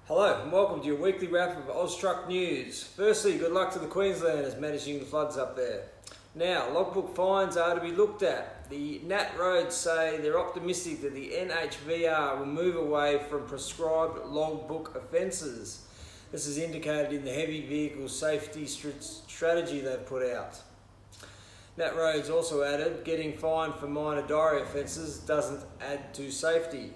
Hello and welcome to your weekly wrap of Austruck News. Firstly, good luck to the Queenslanders managing the floods up there. Now, logbook fines are to be looked at. The Nat Roads say they're optimistic that the NHVR will move away from prescribed logbook offences. This is indicated in the heavy vehicle safety strategy they've put out. Nat Roads also added, getting fined for minor diary offences doesn't add to safety.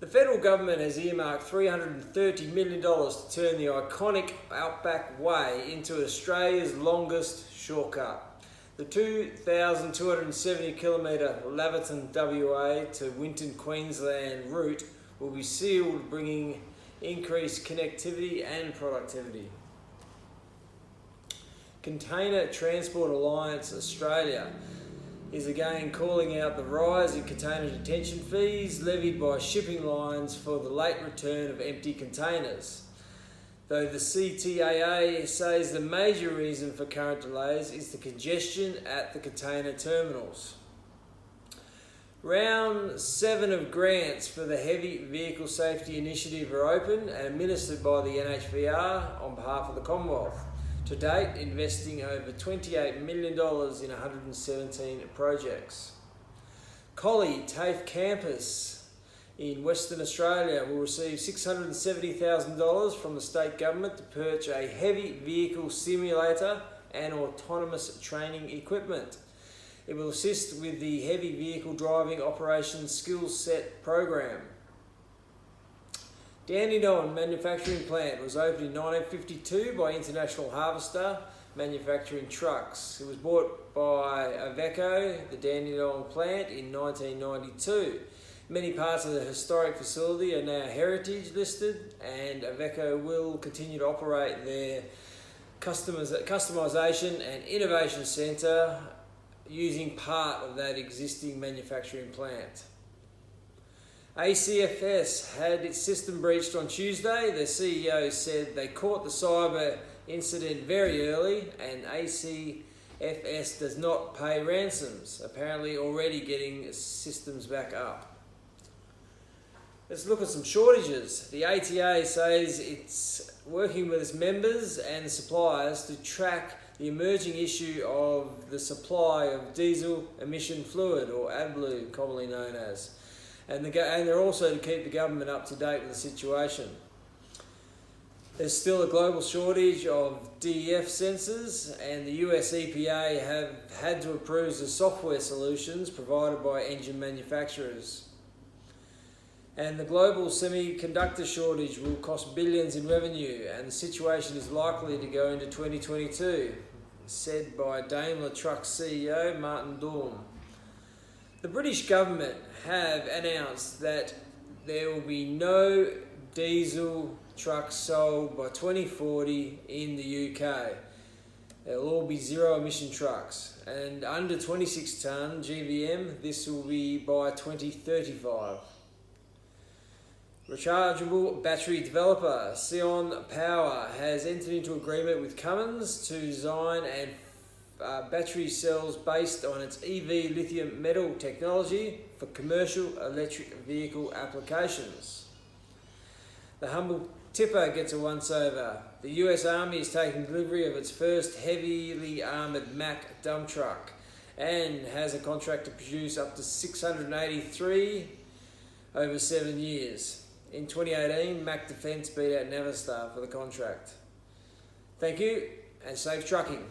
The federal government has earmarked $330 million to turn the iconic Outback Way into Australia's longest shortcut. The 2,270 kilometre Laverton WA to Winton, Queensland route will be sealed, bringing increased connectivity and productivity. Container Transport Alliance Australia is again calling out the rise in container detention fees levied by shipping lines for the late return of empty containers. Though the CTAA says the major reason for current delays is the congestion at the container terminals. Round 7 of grants for the Heavy Vehicle Safety Initiative are open and administered by the NHVR on behalf of the Commonwealth. To date, investing over $28 million in 117 projects. Collie TAFE Campus in Western Australia will receive $670,000 from the state government to purchase a heavy vehicle simulator and autonomous training equipment. It will assist with the Heavy Vehicle Driving Operations Skills Set program. Dandenong Manufacturing Plant was opened in 1952 by International Harvester Manufacturing Trucks. It was bought by Iveco, the Dandenong plant, in 1992. Many parts of the historic facility are now heritage listed, and Iveco will continue to operate their customisation and innovation centre using part of that existing manufacturing plant. ACFS had its system breached on Tuesday. The CEO said they caught the cyber incident very early, and ACFS does not pay ransoms, apparently already getting systems back up. Let's look at some shortages. The ATA says it's working with its members and suppliers to track the emerging issue of the supply of diesel emission fluid, or AdBlue, commonly known as. And they're also to keep the government up to date with the situation. There's still a global shortage of DEF sensors, and the US EPA have had to approve the software solutions provided by engine manufacturers. And the global semiconductor shortage will cost billions in revenue, and the situation is likely to go into 2022, said by Daimler Truck CEO Martin Daum. The British government have announced that there will be no diesel trucks sold by 2040 in the UK. They'll all be zero emission trucks, and under 26 tonne GVM this will be by 2035. Rechargeable battery developer Sion Power has entered into agreement with Cummins to design and battery cells based on its EV lithium metal technology for commercial electric vehicle applications. The humble tipper gets a once-over. The US Army is taking delivery of its first heavily armoured Mack dump truck and has a contract to produce up to 683 over 7 years. In 2018, Mack Defence beat out Navistar for the contract. Thank you and safe trucking.